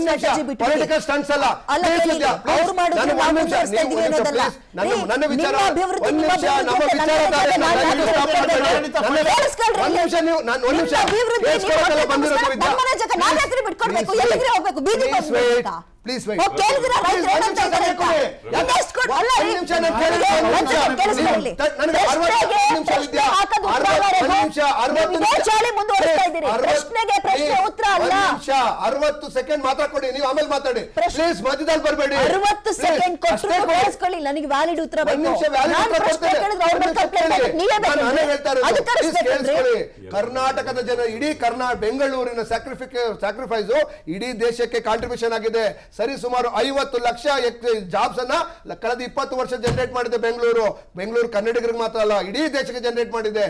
Strategy ಬಿಟ್ಟು political stunts ಅಲ್ಲ. ಅವ್ರು ಮಾಡಿದ್ರು ನಾವು ಮುಂದುವರಿಸ್ತಾ ಇದೀವಿ ಅನ್ನೋದಲ್ಲ. ನನ್ನ ವಿಚಾರ ಒಂದು ನಿಮಿಷ ನಮ್ಮ ವಿಚಾರಧಾರೆ ಪ್ಲೀಸ್ ಸೆಕೆಂಡ್ ಮಾತಾಡ್ಕೊಡಿ, ನೀವು ಆಮೇಲೆ ಮಾತಾಡಿ ಪ್ಲೀಸ್, ಮಧ್ಯದಲ್ಲಿ ಬರಬೇಡಿ. 60 ಸೆಕೆಂಡ್ ಕೊಟ್ಟು ನನಗೆ ವ್ಯಾಲಿಡ್ ಉತ್ತರ ಕರ್ನಾಟಕದ ಜನ, ಇಡೀ ಬೆಂಗಳೂರಿನ ಸ್ಯಾಕ್ರಿಫೈಸ್ ಇಡೀ ದೇಶಕ್ಕೆ ಕಾಂಟ್ರಿಬ್ಯೂಷನ್ ಆಗಿದೆ. ಸರಿ ಸುಮಾರು 50 ಲಕ್ಷ ಜಾಬ್ಸ್ ಅನ್ನ ಕಳೆದ 20 ವರ್ಷ ಜನರೇಟ್ ಮಾಡಿದೆ ಬೆಂಗಳೂರು ಕನ್ನಡಿಗರಿಗೆ ಮಾತ್ರ ಅಲ್ಲ, ಇಡೀ ದೇಶಕ್ಕೆ ಜನರೇಟ್ ಮಾಡಿದೆ.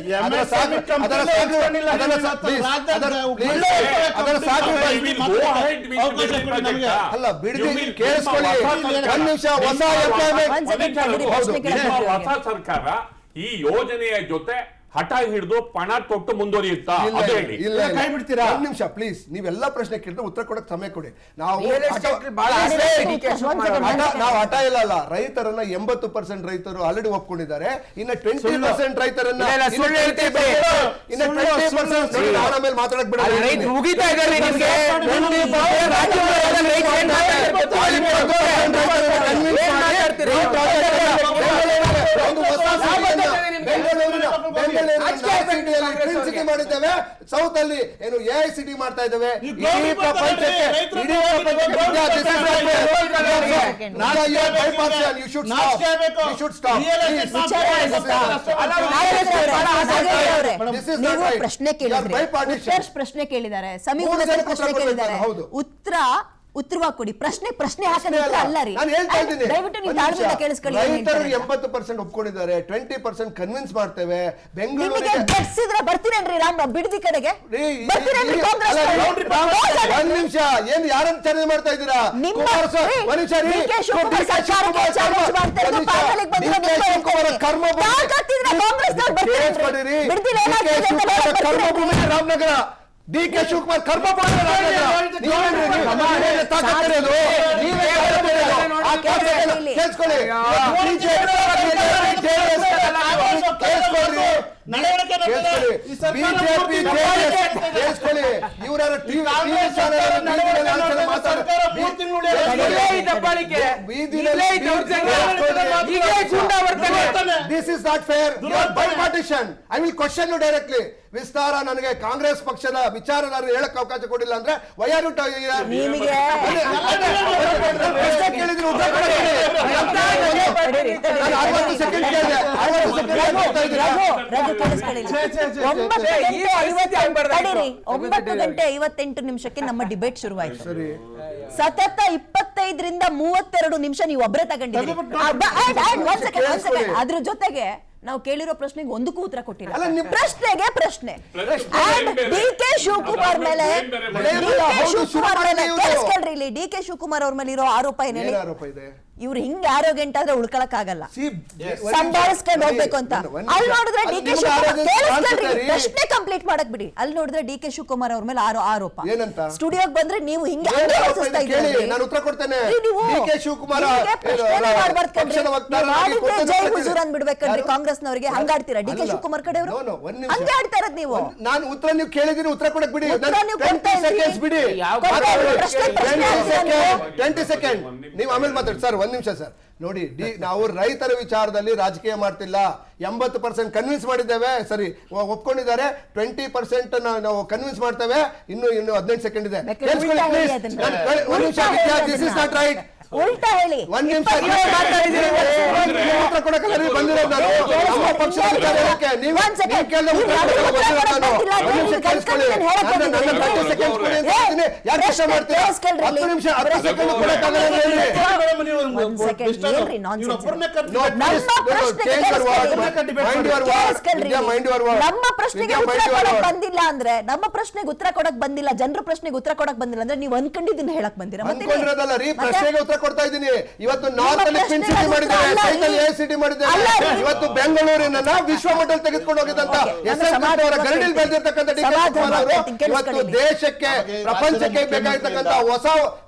ಅಲ್ಲ ಬಿಡದಿ ಕೇಳಿಸ್ಕೊಳ್ಳಿ ಒಂದು ನಿಮಿಷ. ಹೊಸ ಸರ್ಕಾರ ಈ ಯೋಜನೆಯ ಜೊತೆ ಹಠ ಹಿಡಿದು ಪಣ ತೊಟ್ಟು ಮುಂದುವರಿಯುತ್ತಾ? ಒಂದ್ ನಿಮಿಷ ಪ್ಲೀಸ್, ನೀವೆಲ್ಲ ಪ್ರಶ್ನೆ ಕೇಳಿದ್ರೆ ಉತ್ತರ ಕೊಡಕ್ ಸಮಯ ಕೊಡಿ. ನಾವು ಹಠ ಇಲ್ಲ. ರೈತರನ್ನ 80% ರೈತರು ಆಲ್ರೆಡಿ ಒಪ್ಕೊಂಡಿದ್ದಾರೆ. ಇನ್ನ 20% ರೈತರನ್ನ ಆಮೇಲೆ ಮಾತಾಡಕ್ ಬಿಡ. ಮಾಡಿದ್ದೇವೆ. ಸೌತ್ ಅಲ್ಲಿ ಏನು AICT ಮಾಡ್ತಾ ಇದ್ದೇವೆ. ಪ್ರಶ್ನೆ ಕೇಳಿದ್ದಾರೆ, ಸಮೀಪದ ಪ್ರಶ್ನೆ ಕೇಳಿದ್ದಾರೆ, ಉತ್ತರವಾಗಿ ಕೊಡಿ. ಪ್ರಶ್ನೆ ಹಾಕಿದ್ರೆ ಅಲ್ಲ ರೀ, ದಯವಿಟ್ಟು ನೀವು ತಾಳ್ಮೆಯಿಂದ ಕೇಳಿಸ್ಕೊಳ್ಳಿ. ರೈತರು 80% ಒಪ್ಕೊಂಡಿದ್ದಾರೆ, 20% ಕನ್ವಿನ್ಸ್ ಮಾಡ್ತೇವೆ. ಬೆಂಗಳೂರಿಗೆ ಬರ್ತೀರೇನ್ರಿ ರಾಮ್ ಬಿಡದಿ ಕಡೆಗೆ? ಒಂದ್ ನಿಮಿಷ, ಏನ್ ಯಾರನ್ನ ಚರ್ಚೆ ಮಾಡ್ತಾ ಇದ್ದೀರಾ? ಕರ್ಮಭೂಮಿ Ramanagara, DK Shivakumar ಕರ್ಮಭೂಮಿ This is not fair. You are bipartition. I will question you directly. ವಿಸ್ತಾರ ನನಗೆ ಕಾಂಗ್ರೆಸ್ ಪಕ್ಷದ ವಿಚಾರಧಾರೆ ಹೇಳಕ್ ಅವಕಾಶ ಕೊಡಿಲ್ಲ ಅಂದ್ರೆ ವಯಾರು ನಿಮಿಷಕ್ಕೆ ನಮ್ಮ ಡಿಬೇಟ್ ಶುರುವಾಯ್ತು. ಸತತ 25ರಿಂದ 32 ನಿಮಿಷ ನೀವು ಒಬ್ಬರೇ ತಗೊಂಡಿದ್ದೀರಿ. ಅದ್ರ ಜೊತೆಗೆ ನಾವು ಕೇಳಿರೋ ಪ್ರಶ್ನೆಗೆ ಒಂದಕ್ಕೂ ಉತ್ತರ ಕೊಟ್ಟಿಲ್ಲ. ಪ್ರಶ್ನೆಗೆ ಪ್ರಶ್ನೆ. DK ಶಿವಕುಮಾರ್ ಮೇಲೆ ಕೇಳಿಸ್ಕೊಳ್ರಿ, ಇಲ್ಲಿ DK ಶಿವಕುಮಾರ್ ಅವ್ರ ಮೇಲೆ ಇರೋ ಆರೋಪ ಏನೇಳಿ, ಇವ್ರು ಹಿಂಗ್ ಆರೋಗ್ಯಂಟ್ ಆದ್ರೆ ಉಳ್ಕೊಳಕ್ ಆಗಲ್ಲ, ಸಂಭಾಳಿಸ್ಕೊಂಡು ಹೋಗ್ಬೇಕು ಅಂತ. ಅಲ್ಲಿ ನೋಡಿದ್ರೆ DK ಶಿವಕುಮಾರ್, ಕೇಳಿಸ್ಕೊಳ್ರಿ, ಪ್ರಶ್ನೆ ಕಂಪ್ಲೀಟ್ ಮಾಡಕ್ ಬಿಡಿ. ಅಲ್ಲಿ ನೋಡಿದ್ರೆ DK ಶಿವಕುಮಾರ್ ಅವ್ರ ಮೇಲೆ ಆರೋಪ. ಸ್ಟುಡಿಯೋಗೆ ಬಂದ್ರೆ ನೀವು ಹಿಂಗೆ ಜೈ ಹುಜೂರ್ ಅಂದ್ಬಿಡ್ಬೇಕಂದ್ರೆ ಕಾಂಗ್ರೆಸ್ನವರಿಗೆ ಹಂಗಾಡ್ತೀರಾ? DK ಶಿವಕುಮಾರ್ ಕಡೆ ಅವರು ಹಂಗೆ ಆಡ್ತಾ ಇರೋದು ನೀವು. ನಾನು ಉತ್ತರ ನೀವು ಕೇಳಿದೀನಿ, ಉತ್ತರ ಕೊಡಕ್ ಬಿಡಿ. 20 ಸೆಕೆಂಡ್ ನೀವು ಆಮೇಲೆ ಮಾತಾಡಿ ಸರ್. ಒಂದ್ ನಿಮಿಷ ಸರ್, ನೋಡಿ ನಾವು ರೈತರ ವಿಚಾರದಲ್ಲಿ ರಾಜಕೀಯ ಮಾಡ್ತಿಲ್ಲ. 80% ಕನ್ವಿನ್ಸ್ ಮಾಡಿದ್ದೇವೆ, ಸರಿ ಒಪ್ಕೊಂಡಿದ್ದಾರೆ. 20% ನಾವು ಕನ್ವಿನ್ಸ್ ಮಾಡ್ತೇವೆ. ಇನ್ನು 15 ಸೆಕೆಂಡ್ ಇದೆ. ಉಲ್ಟಾ ಹೇಳಿ. ಒಂದ್ ನಿಮಿಷ ನಮ್ಮ ಪ್ರಶ್ನೆಗೆ ಉತ್ತರ ಕೊಡಕ್ ಬಂದಿಲ್ಲ ಅಂದ್ರೆ, ನಮ್ಮ ಪ್ರಶ್ನೆಗೆ ಉತ್ತರ ಕೊಡಕ್ ಬಂದಿಲ್ಲ, ಜನರ ಪ್ರಶ್ನೆಗೆ ಉತ್ತರ ಕೊಡಕ್ ಬಂದಿಲ್ಲ ಅಂದ್ರೆ ನೀವು ಅನ್ಕೊಂಡಿದ್ದನ್ನ ಹೇಳಕ್ ಬಂದಿರ? ಪ್ರಶ್ನೆಗೆ ಉತ್ತರ ಕೊಡ್ತಾ ಇದ್ದೀನಿ. ಇವತ್ತು ನಾರ್ತ್ ಅಲ್ಲಿ ಪಿನ್ ಸಿಟಿ ಮಾಡಿದ್ದೇವೆ, ಸೌತ್ ಅಲ್ಲಿ ಎ ಸಿಟಿ ಮಾಡಿದ್ದೇವೆ. ಇವತ್ತು ಬೆಂಗಳೂರಿನ ವಿಶ್ವ ಮಟ್ಟದಲ್ಲಿ ತೆಗೆದುಕೊಂಡು ಹೋಗಿದ್ದಂತ ಅವರ ಗರಡಿಲ್ ಬೆಳೆದಿರ್ತಕ್ಕಂಥ ಡಿ ಕೆ ಶಿವಕುಮಾರ್ ಅವರು ಇವತ್ತು ದೇಶಕ್ಕೆ ಪ್ರಪಂಚಕ್ಕೆ ಬೇಕಾಗಿರ್ತಕ್ಕಂಥ ಹೊಸ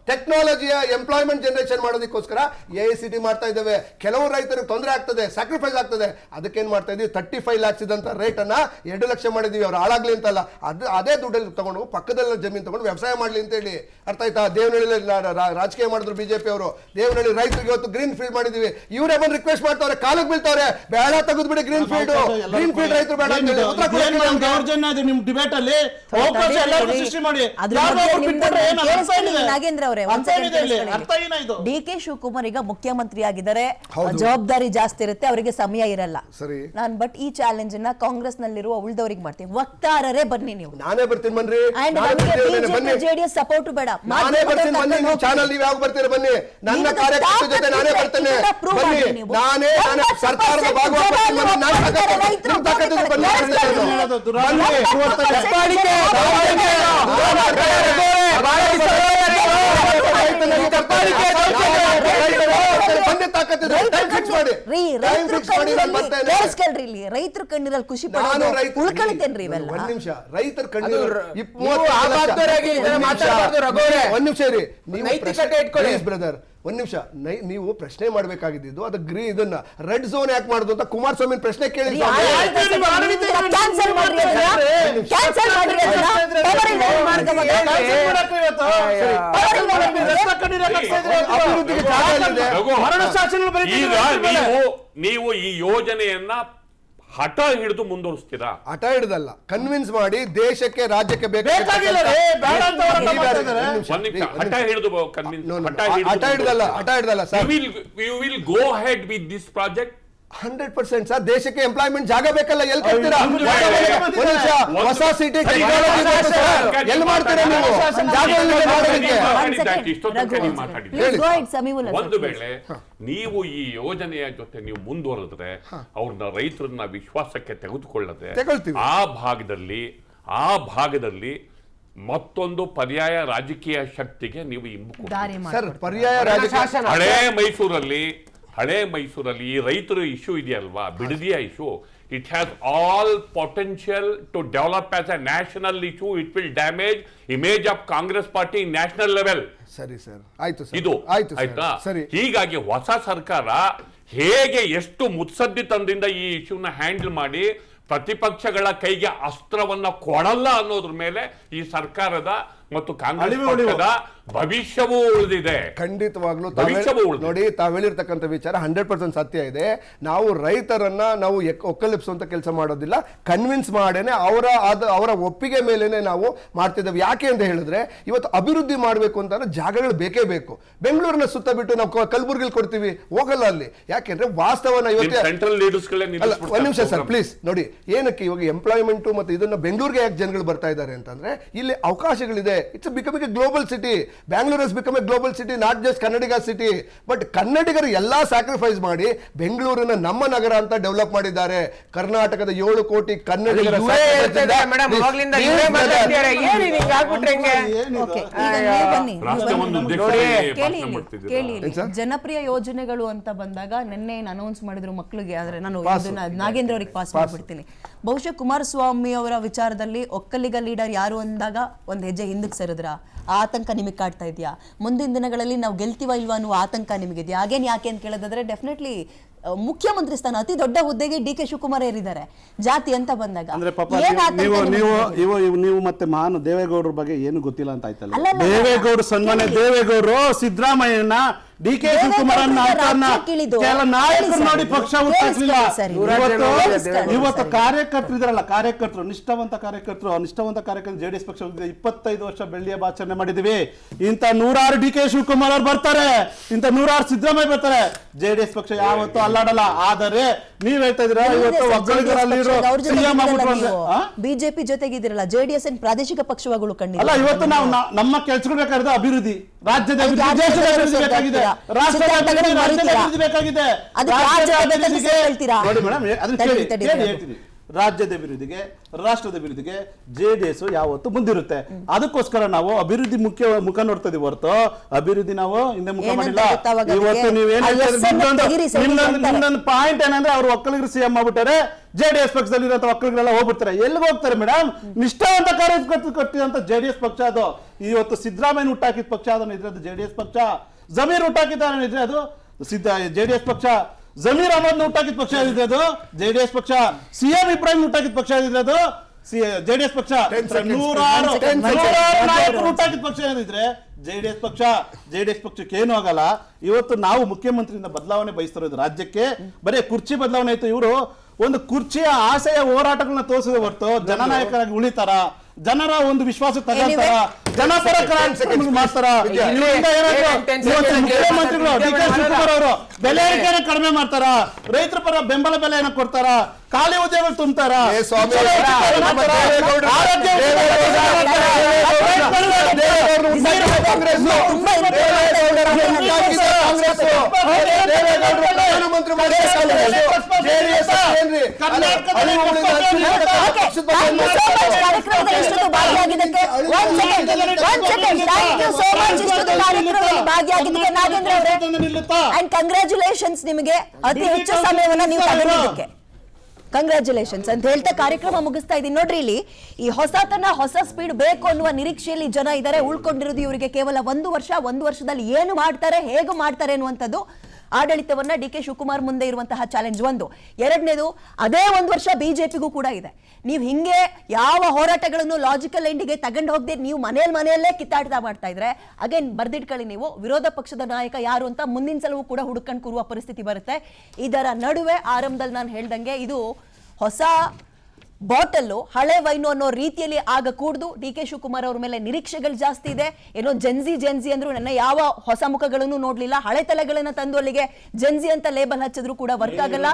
ಟೆಕ್ನಾಲಜಿಯ ಎಂಪ್ಲಾಯ್ಮೆಂಟ್ ಜನರೇಷನ್ ಮಾಡೋದಕ್ಕೋಸ್ಕರ AICT ಮಾಡ್ತಾ ಇದ್ದೇವೆ. ಕೆಲವು ರೈತರಿಗೆ ತೊಂದರೆ ಆಗ್ತದೆ, ಸ್ಯಾಕ್ರಿಫೈಸ್ ಆಗ್ತದೆ, ಅದಕ್ಕೇನ್ ಮಾಡ್ತಾ ಇದೀವಿ 35 lakhs ಇದ್ದಂತ ರೇಟ್ ಅನ್ನ 2 ಲಕ್ಷ ಮಾಡಿದೀವಿ. ಅವ್ರು ಹಾಳಾಗ್ಲಿ ಅಂತಲ್ಲ, ಅದೇ ದುಡ್ಡಲ್ಲಿ ತಗೊಂಡು ಪಕ್ಕದಲ್ಲ ಜಮೀನು ತಗೊಂಡು ವ್ಯವಸಾಯ ಮಾಡ್ಲಿ ಅಂತ ಹೇಳಿ. ಅರ್ಥ ಆಯ್ತಾ? ದೇವನಹಳ್ಳಿ ರಾಜಕೀಯ ಮಾಡಿದ್ರು ಬಿಜೆಪಿ ಅವರು. ದೇವನಹಳ್ಳಿ ರೈತರಿಗೆ ಇವತ್ತು ಗ್ರೀನ್ ಫೀಲ್ಡ್ ಮಾಡಿದೀವಿ. ಇವರೇ ಬಂದು ರಿಕ್ವೆಸ್ಟ್ ಮಾಡ್ತಾರೆ, ಕಾಲಕ್ಕೆ ಬೀಳ್ತಾರೆ, ಬೇಡ ತೆಗೆದ್ಬಿಡಿ ಗ್ರೀನ್ ಫೀಲ್ಡ್ ರೈತರು ಬೇಡ ಅಂತ ಹೇಳಿ ನಿಮ್ ಡಿಬೇಟ್ ಅಲ್ಲಿ ಅವಕಾಶ ಎಲ್ಲರಿಗೂ ಸೃಷ್ಟಿ ಮಾಡಿ. ನಾಗೇಂದ್ರ ಅವರೇ, ಡಿ ಕೆ ಶಿವಕುಮಾರ್ ಈಗ ಮುಖ್ಯಮಂತ್ರಿ ಆಗಿದ್ದಾರೆ, ಜವಾಬ್ದಾರಿ ಜಾಸ್ತಿ ಇರುತ್ತೆ, ಅವರಿಗೆ ಸಮಯ ಇರಲ್ಲ. ನಾನು ಬಟ್ ಈ ಚಾಲೆಂಜ್ ನ ಕಾಂಗ್ರೆಸ್ ನಲ್ಲಿರುವ ಉಳಿದವರಿಗೆ ಮಾಡ್ತೀನಿ. ವಕ್ತಾರರೇ ಬನ್ನಿ, ನೀವು ನಾನೇ ಬರ್ತೀನಿ ಬನ್ರಿ. ಜೆಡಿಎಸ್ ಸಪೋರ್ಟ್ ಬೇಡ, ನಾನೇ ಬರ್ತೀನಿ ಬನ್ನಿ. ನೀವು ಚಾನಲ್ ನೀವು ಯಾವಾಗ ಬರ್ತೀರಾ ಬನ್ನಿ, ನನ್ನ ಕಾರ್ಯಕರ್ತರ ಜೊತೆ ನಾನೇ ಬರ್ತೇನೆ ಬನ್ನಿ. ನಾನೇ ಸರ್ಕಾರದ ಭಾಗವಹಿಸ್ತೀನಿ ಬನ್ನಿ. ನಾನು ತಾಕತ್ತಿದ್ರೆ ಬನ್ನಿ. ರೈತರ ಕಣ್ಣೀರಲ್ಲಿ ಖುಷಿ ಪಡೋದು ಉಳ್ಕೊಳ್ತೇನ್ರಿ ಇವೆಲ್ಲ. ಒಂದ್ ನಿಮಿಷ, ರೈತರ ಕಣ್ಣೀರು ಒಂದ್ ನಿಮಿಷ ರೀ, ಬ್ರದರ್ ಒಂದ್ ನಿಮಿಷ. ನೀವು ಪ್ರಶ್ನೆ ಮಾಡ್ಬೇಕಾಗಿದ್ದು ಅದು ಇದನ್ನ ರೆಡ್ ಝೋನ್ ಯಾಕೆ ಮಾಡುದು ಅಂತ ಕುಮಾರಸ್ವಾಮಿ ಪ್ರಶ್ನೆ ಕೇಳಿ. ನೀವು ಈ ಯೋಜನೆಯನ್ನ ಹಠ ಹಿಡಿದು ಮುಂದುವರಿಸ್ತೀರಾ? ಹಠ ಹಿಡಿದಲ್ಲ, ಕನ್ವಿನ್ಸ್ ಮಾಡಿ ದೇಶಕ್ಕೆ ರಾಜ್ಯಕ್ಕೆ ಬೇಕಾಗಿಲ್ಲ. ಹಠ ಹಿಡಿದು ಹಠ ಹಿಡ್ದಲ್ಲ sir. You will go head with this project 100% sir. ದೇಶಕ್ಕೆ ಎಂಪ್ಲಾಯ್ಮೆಂಟ್ ಜಾಗ ಬೇಕಲ್ಲ, ಎಲ್ಲಿ ಕೊಡ್ತೀರಾ? ಹೊಸ ಸಿಟಿ ಎಲ್ಲಿ ಮಾಡ್ತೀರಾ ನೀವು? ಒಂದು ವೇಳೆ ನೀವು ಈ ಯೋಜನೆಯ ಜೊತೆ ನೀವು ಮುಂದುವರೆದ್ರೆ ಅವ್ರನ್ನ ರೈತರನ್ನ ವಿಶ್ವಾಸಕ್ಕೆ ತೆಗೆದುಕೊಳ್ಳದೆ ಆ ಭಾಗದಲ್ಲಿ ಮತ್ತೊಂದು ಪರ್ಯಾಯ ರಾಜಕೀಯ ಶಕ್ತಿಗೆ ನೀವು ಸರ್, ಪರ್ಯಾಯ ರಾಜಕೀಯ ಹಳೆ ಮೈಸೂರಲ್ಲಿ ಈ ರೈತರ ಇಶ್ಯೂ ಇದೆಯಲ್ವಾ, ಬಿಡದಿಯ issue, it has all potential to develop as a national issue. It will damage image of Congress party in national level. ಸರಿ ಸರ್, ಆಯ್ತು ಇದು ಆಯ್ತಾ? ಹೀಗಾಗಿ ಹೊಸ ಸರ್ಕಾರ ಹೇಗೆ ಎಷ್ಟು ಮುತ್ಸದ್ದಿತನದಿಂದ ಈ ಇಶ್ಯೂನ ಹ್ಯಾಂಡಲ್ ಮಾಡಿ ಪ್ರತಿಪಕ್ಷಗಳ ಕೈಗೆ ಅಸ್ತ್ರವನ್ನ ಕೊಡಲ್ಲ ಅನ್ನೋದ್ರ ಮೇಲೆ ಈ ಸರ್ಕಾರದ ಮತ್ತು ಕಾಂಗ್ರೆಸ್ ಪಕ್ಷದ ಭವಿಷ್ಯವೂ ಉಳಿದಿದೆ. ಖಂಡಿತವಾಗ್ಲೂ ನೋಡಿ, ತಾವು ಹೇಳಿರ್ತಕ್ಕಂಥ ವಿಚಾರ 100% ಸತ್ಯ ಇದೆ. ನಾವು ರೈತರನ್ನ ನಾವು ಒಕ್ಕಲಿಪ್ಸುವಂತ ಕೆಲಸ ಮಾಡೋದಿಲ್ಲ, ಕನ್ವಿನ್ಸ್ ಮಾಡೇನೆ ಅವರ ಒಪ್ಪಿಗೆ ಮೇಲೇನೆ ನಾವು ಮಾಡ್ತಿದ್ದೇವೆ. ಯಾಕೆ ಅಂತ ಹೇಳಿದ್ರೆ ಇವತ್ತು ಅಭಿವೃದ್ಧಿ ಮಾಡಬೇಕು ಅಂತಂದ್ರೆ ಜಾಗಗಳು ಬೇಕೇ ಬೇಕು. ಬೆಂಗಳೂರಿನ ಸುತ್ತ ಬಿಟ್ಟು ನಾವು ಕಲಬುರ್ಗಿಲಿ ಕೊಡ್ತೀವಿ, ಹೋಗಲ್ಲ ಅಲ್ಲಿ. ಯಾಕೆಂದ್ರೆ ವಾಸ್ತವನ ಇವತ್ತು ಒಂದ್ ನಿಮಿಷ ಸರ್ ಪ್ಲೀಸ್ ನೋಡಿ, ಏನಕ್ಕೆ ಇವಾಗ ಎಂಪ್ಲಾಯ್ಮೆಂಟ್ ಮತ್ತೆ ಇದನ್ನ ಬೆಂಗಳೂರಿಗೆ ಯಾಕೆ ಜನಗಳು ಬರ್ತಾ ಇದ್ದಾರೆ ಅಂತಂದ್ರೆ ಇಲ್ಲಿ ಅವಕಾಶಗಳಿದೆ. It's becoming a global city. Bangalore has become a global city, not just Kannadiga city. But ಕನ್ನಡಿಗರು ಎಲ್ಲಾ ಸ್ಯಾಕ್ರಿಫೈಸ್ ಮಾಡಿ ಬೆಂಗಳೂರಿನ ನಮ್ಮ ನಗರ ಅಂತ ಡೆವಲಪ್ ಮಾಡಿದ್ದಾರೆ. ಕರ್ನಾಟಕದ 7 ಕೋಟಿ ಕನ್ನಡಿಗರ ಜನಪ್ರಿಯ ಯೋಜನೆಗಳು ಅಂತ ಬಂದಾಗ ನಿನ್ನೆ ಅನೌನ್ಸ್ ಮಾಡಿದ್ರು ಮಕ್ಕಳಿಗೆ, ಆದ್ರೆ ನಾನು ನಾಗೇಂದ್ರ ಅವರಿಗೆ ಪಾಸ್ ಮಾಡ್ಬಿಡ್ತೀನಿ. ಬಹುಶಃ ಕುಮಾರಸ್ವಾಮಿ ಅವರ ವಿಚಾರದಲ್ಲಿ ಒಕ್ಕಲಿಗ ಲೀಡರ್ ಯಾರು ಅಂದಾಗ ಒಂದ್ ಹೆಜ್ಜೆ ಹಿಂದಕ್ಕೆ ಸರಿದ್ರ ಆತಂಕ ನಿಮಗೆ ಕಾಡ್ತಾ ಇದೆಯಾ? ಮುಂದಿನ ದಿನಗಳಲ್ಲಿ ನಾವು ಗೆಲ್ತೀವ ಇಲ್ವಾ ಅನ್ನುವ ಆತಂಕ ನಿಮಗಿದೆಯಾ? ಹಾಗೇನು ಯಾಕೆ ಅಂತ ಕೇಳೋದಾದ್ರೆ ಡೆಫಿನೆಟ್ಲಿ ಮುಖ್ಯಮಂತ್ರಿ ಸ್ಥಾನ ಅತಿ ದೊಡ್ಡ ಹುದ್ದೆಗೆ ಡಿ ಕೆ ಶಿವಕುಮಾರ್ ಏರಿದ್ದಾರೆ. ಜಾತಿ ಅಂತ ಬಂದಾಗ ನೀವು ಮತ್ತೆ ಮಹಾನ್ ದೇವೇಗೌಡರ ಬಗ್ಗೆ ಏನು ಗೊತ್ತಿಲ್ಲ ಅಂತ ಆಯ್ತಲ್ಲ. ದೇವೇಗೌಡರು ಸನ್ಮಾನ್ಯ ದೇವೇಗೌಡರು ಸಿದ್ದರಾಮಯ್ಯನ ಡಿ ಕೆ ಶಿವಕುಮಾರ್ ನಾಯಕರು ನೋಡಿ ಪಕ್ಷ ಹುಟ್ಟಿಸಲಿಲ್ಲ. ಇವತ್ತು ಕಾರ್ಯಕರ್ತರು ಇದಾರಲ್ಲ, ಕಾರ್ಯಕರ್ತರು ನಿಷ್ಠಾವಂತ ಕಾರ್ಯಕರ್ತರು ಜೆಡಿಎಸ್ ಪಕ್ಷ 25 ವರ್ಷ ಬೆಳ್ಳಿಯ ಆಚರಣೆ ಮಾಡಿದೀವಿ. ಇಂತ 100 ಡಿ ಕೆ ಶಿವಕುಮಾರ್ ಅವ್ರು ಬರ್ತಾರೆ, ಇಂತ 100 ಸಿದ್ದರಾಮಯ್ಯ ಬರ್ತಾರೆ. ಜೆಡಿಎಸ್ ಪಕ್ಷ ಯಾವತ್ತೂ ಅಲ್ಲಾಡಲ್ಲ. ಆದರೆ ನೀವ್ ಹೇಳ್ತಾ ಇದೀರಾ ಇವತ್ತು ಒಕ್ಕಲಿಗರಲ್ಲಿ ಬಿಜೆಪಿ ಜೊತೆಗಿದಿರಲ್ಲ, ಜೆಡಿಎಸ್ ಪ್ರಾದೇಶಿಕ ಪಕ್ಷಗಳು ಕಂಡಿಲ್ಲ. ಅಲ್ಲ, ಇವತ್ತು ನಾವು ನಮ್ಮ ಕೆಲಸಗಳು ಬೇಕಾಗಿದೆ, ಅಭಿವೃದ್ಧಿ ರಾಜ್ಯದ ಅಭಿವೃದ್ಧಿ ಬೇಕಾಗಿದೆ, ರಾಷ್ಟ್ರದ ಅಭಿವೃದ್ಧಿ ಬೇಕಾಗಿದೆ. ನೋಡಿ ಮೇಡಮ್, ಅದನ್ನ ಹೇಳ್ತೀನಿ. ರಾಜ್ಯದ ಅಭಿವೃದ್ಧಿಗೆ, ರಾಷ್ಟ್ರದ ಅಭಿವೃದ್ಧಿಗೆ JDS ಯಾವತ್ತು ಮುಂದಿರುತ್ತೆ. ಅದಕ್ಕೋಸ್ಕರ ನಾವು ಅಭಿವೃದ್ಧಿ ಮುಖ ನೋಡ್ತಾ ಇದೀವಿ ಹೊರತು ಅಭಿವೃದ್ಧಿ ನಾವು ಹಿಂದೆ ಮುಖ ಮಾಡಿಲ್ಲ. ಇವತ್ತು ನಿಮ್ದೊಂದು ಪಾಯಿಂಟ್ ಏನಂದ್ರೆ ಅವ್ರು ಒಕ್ಕಲಿಗರು CM ಆಗ್ಬಿಟ್ಟಾರೆ, JDS ಪಕ್ಷದಲ್ಲಿರೋ ಒಕ್ಕಲಿಗರೆಲ್ಲ ಹೋಗ್ಬಿಡ್ತಾರೆ. ಎಲ್ಲಿಗೆ ಹೋಗ್ತಾರೆ ಮೇಡಮ್? ನಿಷ್ಠಾವಂತ ಕಾರ್ಯಕರ್ತಿದಂತ JDS ಪಕ್ಷ ಅದು. ಇವತ್ತು ಸಿದ್ದರಾಮಯ್ಯ ಹುಟ್ಟಾಕಿದ ಪಕ್ಷ ಅದನ್ನ ಇದ್ರದ್ದು JDS ಪಕ್ಷ. ಜಮೀರ್ ಹುಟ್ಟಾಕಿದ್ದಾನೆ ಇದ್ರೆ ಅದು JDS ಪಕ್ಷ. ಜಮೀರ್ ಅಹಮದ್ ಹುಟ್ಟಾಕಿದ ಪಕ್ಷ ಇದ್ರೆ ಅದು JDS ಪಕ್ಷ. CM ಇಬ್ರಾಹಿಂ ಹುಟ್ಟಾಕಿದ ಪಕ್ಷ ಇದ್ರೆ ಅದು JDS ಪಕ್ಷ. ನೂರಾರು ನಾಯಕರು ಹುಟ್ಟಾಕಿದ ಪಕ್ಷ ಏನಿದ್ರೆ JDS ಪಕ್ಷ. JDS ಪಕ್ಷಕ್ಕೆ ಏನು ಆಗಲ್ಲ. ಇವತ್ತು ನಾವು ಮುಖ್ಯಮಂತ್ರಿಯಿಂದ ಬದಲಾವಣೆ ಬಯಸ್ತಿರೋದು ರಾಜ್ಯಕ್ಕೆ. ಬರೀ ಕುರ್ಚಿ ಬದಲಾವಣೆ ಆಯ್ತು. ಇವರು ಒಂದು ಕುರ್ಚಿಯ ಆಸೆಯ ಹೋರಾಟಗಳನ್ನ ತೋರಿಸಿದ ಹೊರತು ಜನನಾಯಕರಾಗಿ ಉಳಿತಾರ, ಜನರ ಒಂದು ವಿಶ್ವಾಸ ತಗೊಂತಾರ, ಜನಪರ ಮಾಡ್ತಾರ. ಮುಖ್ಯಮಂತ್ರಿಗಳು DK ಶಿವಕುಮಾರ್ ಅವರು ಬೆಲೆ ಏರಿಕೆಯನ್ನು ಕಡಿಮೆ ಮಾಡ್ತಾರ, ರೈತರ ಪರ ಬೆಂಬಲ ಬೆಲೆಯನ್ನು ಕೊಡ್ತಾರ, ಖಾಲಿ ಉದ್ಯೋಗ ತುಂಬ್ತಾರ, ಕಂಗ್ರಾಚುಲೇಷನ್ಸ್ ನಿಮಗೆ ಅತಿ ಹೆಚ್ಚು ಸಮಯವನ್ನ ನೀವು ತಗೊಂಡಿದ್ದಕ್ಕೆ ಕಂಗ್ರಾಚುಲೇಷನ್ಸ್ ಅಂತ ಹೇಳ್ತಾ ಕಾರ್ಯಕ್ರಮ ಮುಗಿಸ್ತಾ ಇದೀನಿ. ನೋಡ್ರಿ, ಇಲ್ಲಿ ಈ ಹೊಸ ಸ್ಪೀಡ್ ಬೇಕು ಅನ್ನುವ ನಿರೀಕ್ಷೆಯಲ್ಲಿ ಜನ ಇದ್ದಾರೆ. ಉಳ್ಕೊಂಡಿರೋದು ಇವರಿಗೆ ಕೇವಲ 1 ವರ್ಷ. 1 ವರ್ಷದಲ್ಲಿ ಏನು ಮಾಡ್ತಾರೆ, ಹೇಗೆ ಮಾಡ್ತಾರೆ ಅನ್ನುವಂಥದ್ದು ಆಡಳಿತವನ್ನ DK ಶಿವಕುಮಾರ್ ಮುಂದೆ ಇರುವಂತಹ ಚಾಲೆಂಜ್ ಒಂದು. ಎರಡನೇದು, ಅದೇ 1 ವರ್ಷ ಬಿಜೆಪಿಗೂ ಕೂಡ ಇದೆ. ನೀವು ಹಿಂಗೆ ಯಾವ ಹೋರಾಟಗಳನ್ನು ಲಾಜಿಕಲ್ ಎಂಡಿಗೆ ತಗೊಂಡು ಹೋಗದೆ ನೀವು ಮನೆಯಲ್ಲೇ ಕಿತ್ತಾಟ ಮಾಡ್ತಾ ಇದ್ರೆ ಅಗೇನ್ ಬರ್ದಿಟ್ಕೊಳ್ಳಿ, ನೀವು ವಿರೋಧ ಪಕ್ಷದ ನಾಯಕ ಯಾರು ಅಂತ ಮುಂದಿನ ಸಲವೂ ಕೂಡ ಹುಡುಕೊಂಡು ಕೂರುವ ಪರಿಸ್ಥಿತಿ ಬರುತ್ತೆ. ಇದರ ನಡುವೆ ಆರಂಭದಲ್ಲಿ ನಾನು ಹೇಳ್ದಂಗೆ ಇದು ಹೊಸ ಬಾಟಲ್ ಹಳೆ ವೈನು ಅನ್ನೋ ರೀತಿಯಲ್ಲಿ ಆಗ ಕೂಡ್ದು. DK ಶಿವಕುಮಾರ್ ಅವ್ರ ಮೇಲೆ ನಿರೀಕ್ಷೆಗಳು ಜಾಸ್ತಿ ಇದೆ. ಏನೋ ಜೆನ್ಜಿ ಅಂದ್ರು ನನ್ನ ಯಾವ ಹೊಸ ಮುಖಗಳನ್ನು ನೋಡ್ಲಿಲ್ಲ. ಹಳೆ ತಲೆಗಳನ್ನ ತಂದು ಅಲ್ಲಿಗೆ ಜೆನ್ಜಿ ಅಂತ ಲೇಬಲ್ ಹಚ್ಚಿದ್ರು ಕೂಡ ವರ್ಕ್ ಆಗಲ್ಲ.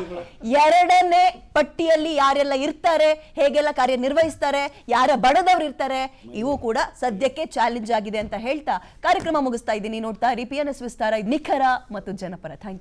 ಎರಡನೇ ಪಟ್ಟಿಯಲ್ಲಿ ಯಾರೆಲ್ಲ ಇರ್ತಾರೆ, ಹೇಗೆಲ್ಲ ಕಾರ್ಯನಿರ್ವಹಿಸ್ತಾರೆ, ಯಾರ ಬಡದವ್ರು ಇರ್ತಾರೆ, ಇವು ಕೂಡ ಸದ್ಯಕ್ಕೆ ಚಾಲೆಂಜ್ ಆಗಿದೆ ಅಂತ ಹೇಳ್ತಾ ಕಾರ್ಯಕ್ರಮ ಮುಗಿಸ್ತಾ ಇದ್ದೀನಿ. ನೋಡ್ತಾ PNS ವಿಸ್ತಾರ, ನಿಖರ ಮತ್ತು ಜನಪರ. Thank you.